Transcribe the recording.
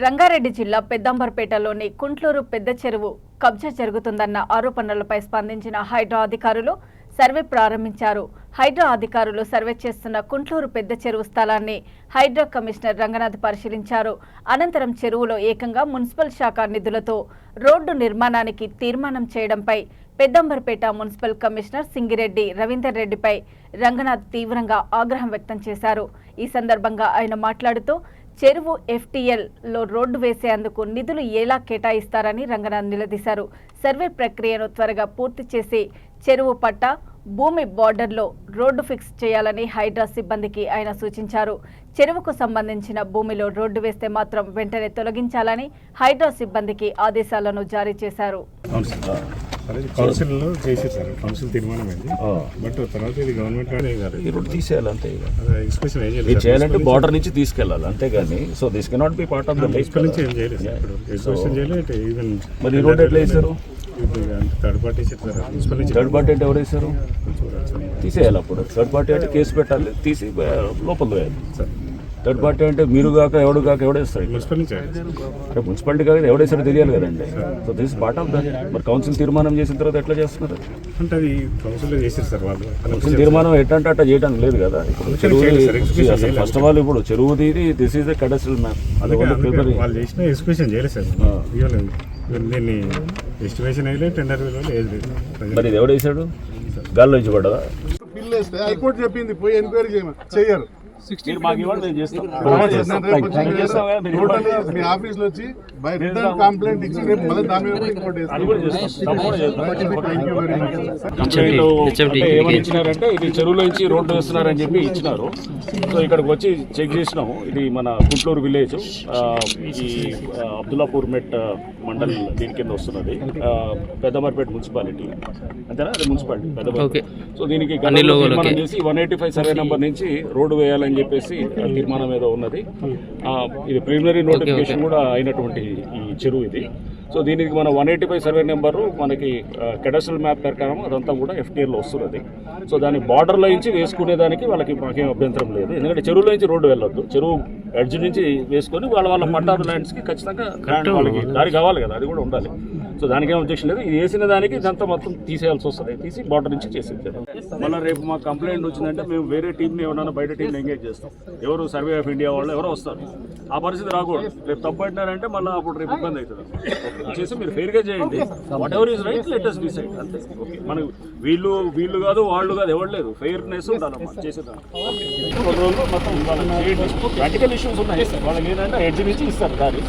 రంగారెడ్డి జిల్లా పెద్దంబర్పేటలోని కుంట్లూరు పెద్ద చెరువు కబ్జా జరుగుతుందన్న ఆరోపణలపై స్పందించిన హైడ్రా అధికారులు సర్వే ప్రారంభించారు. హైడ్రా అధికారులు సర్వే చేస్తున్న కుంట్లూరు పెద్ద చెరువు స్థలాన్ని హైడ్రా కమిషనర్ రంగనాథ్ పరిశీలించారు. అనంతరం చెరువులో ఏకంగా మున్సిపల్ శాఖ నిధులతో రోడ్డు నిర్మాణానికి తీర్మానం చేయడంపై పెద్దంబర్పేట మున్సిపల్ కమిషనర్ సింగిరెడ్డి రవీందర్ రెడ్డిపై రంగనాథ్ తీవ్రంగా ఆగ్రహం వ్యక్తం చేశారు. ఈ సందర్భంగా ఆయన మాట్లాడుతూ చెరువు FTL-లో రోడ్డు వేసేందుకు నిధులు ఎలా కేటాయిస్తారని రంగనాథ్ నిలదీశారు. సర్వే ప్రక్రియను త్వరగా పూర్తి చేసి చెరువు పట్ట భూమి బార్డర్లో రోడ్డు ఫిక్స్ చేయాలని హైడ్రా సిబ్బందికి ఆయన సూచించారు. చెరువుకు సంబంధించిన భూమిలో రోడ్డు వేస్తే మాత్రం వెంటనే తొలగించాలని హైడ్రా సిబ్బందికి ఆదేశాలను జారీ చేశారు. కౌన్సిల్లో చేసి సార్ కౌన్సిల్ తీర్మానం అయింది. బట్ తర్వాత ఇది గవర్నమెంట్ ఈ రోడ్ తీసేయాలి అంతే. ఎక్స్ప్రెషన్ ఏం చేయాలంటే బార్డర్ నుంచి తీసుకెళ్ళాలి అంతేగాని so this cannot be part of the life నుంచి ఏం చేయలేదు సార్. ఇప్పుడు ఎక్స్ప్రెషన్ చేయలేదు. ఈవెన్ మరి ఈ రోడ్ ఎట్లా వేసారు? థర్డ్ పార్టీ చెప్పారు. మున్సిపల్ నుంచి థర్డ్ పార్టీ అంటే ఎవరు వేసారు? తీసేయాలి. అప్పుడు థర్డ్ పార్టీ అంటే కేసు పెట్టాలి, తీసి లోపల వేయాలి. థర్డ్ పార్టీ అంటే మీరు కాక ఎవడు కాక ఎవడేస్తాడు? మున్సిపల్ నుంచి అంటే మున్సిపాలిటీ కాక ఎవడేసాడో తెలియాలి కదండి. So this part of that. మరి కౌన్సిల్ తీర్మానం చేసిన తర్వాత ఎట్లా చేస్తున్నారు? అంటే అది కౌన్సిల్లో చేశారు సార్ వాళ్ళు. కౌన్సిల్ తీర్మానం ఎట్టంటే అట్లా చేయడానికి లేదు కదా. ఇప్పుడు చెరువు అసలు ఫస్ట్ ఆఫ్ ఆల్ ఇప్పుడు చెరువు తీది దిస్ ఈజ్ ద కడస్ట్రల్ మ్యాప్. అది వాళ్ళు చేసిన ఎక్స్ప్రెషన్ చేయలేదు సార్. దీన్ని ఎస్టిమేషన్ అయ్యలేదు, టెండర్ లేదు. మరి ఇది ఎవడేసాడు? గాల్లో ఇచ్చి పడ్డదా? హైకోర్టు చెప్పింది పోయి ఎంక్వైరీ చేయరు. మీ ఆఫీస్ లో వచ్చి బై రిటర్న్ కంప్లైంట్ ఇచ్చి రేపు మళ్ళీ దాని మీద రిపోర్ట్ ఇచ్చినారంటే ఇది చెరువులో నుంచి రోడ్డు వేస్తున్నారని చెప్పి ఇచ్చినారు. సో ఇక్కడికి వచ్చి చెక్ చేసినాము. ఇది మన కుంట్లూరు విలేజ్, ఇది అబ్దుల్లాపూర్ మెట్ మండల్ దీని కింద వస్తున్నది. పెద్దమర్పేట మున్సిపాలిటీ అంతేనా? అది మున్సిపాలిటీ పెద్దమర్పేట. సో దీనికి తీర్మానం చేసి 185 సర్వే నెంబర్ నుంచి రోడ్డు వేయాలని చెప్పేసి తీర్మానం ఏదో ఉన్నది. ఇది ప్రిలిమినరీ నోటిఫికేషన్ కూడా అయినటువంటి ఈ చెరువు ఇది. సో దీనికి మన 185 సర్వే నెంబరు మనకి కెడస్ట్రల్ మ్యాప్ ప్రకారం అదంతా కూడా FTL-లో వస్తున్నది. సో దాని బార్డర్లో నుంచి వేసుకునేదానికి వాళ్ళకి మాకేం అభ్యంతరం లేదు. ఎందుకంటే చెరువులో నుంచి రోడ్డు వెళ్ళొద్దు, చెరువు ఎడ్జ్ నుంచి వేసుకొని వాళ్ళ పట్టారు ల్యాండ్స్కి ఖచ్చితంగా వాళ్ళకి దారి కావాలి కదా, అది కూడా ఉండాలి. సో దానికి ఏం అబ్జెక్షన్ లేదు. ఇది వేసిన దానికి ఇదంతా మొత్తం తీసేయాల్సి వస్తుంది. తీసి బార్డర్ నుంచి చేసేది. మళ్ళీ రేపు మాకు కంప్లైంట్ వచ్చిందంటే మేము వేరే టీంని ఏమన్నా బయట టీంని ఎంగేజ్ చేస్తాం. ఎవరు సర్వే ఆఫ్ ఇండియా వాళ్ళు ఎవరో వస్తారు. ఆ పరిస్థితి రాకూడదు. రేపు తప్పట్టినారంటే మళ్ళీ అప్పుడు రేపు ఇబ్బంది అవుతుంది. చేసి మీరు ఫెయిర్గా చేయండి. What ever is right let us decide అంతే. ఓకే, మనకు వీళ్ళు కాదు వాళ్ళు కాదు ఎవరు లేదు. ఫెయిర్నెస్ ఉండాలమ్మా చేసేదాన్ని. కొన్ని రోజులు మొత్తం వాళ్ళకి ప్రాక్టికల్ ఇష్యూస్ ఉన్నాయి. వాళ్ళకి ఏంటంటే ఎడ్జ్ నుంచి ఇస్తారు దారి.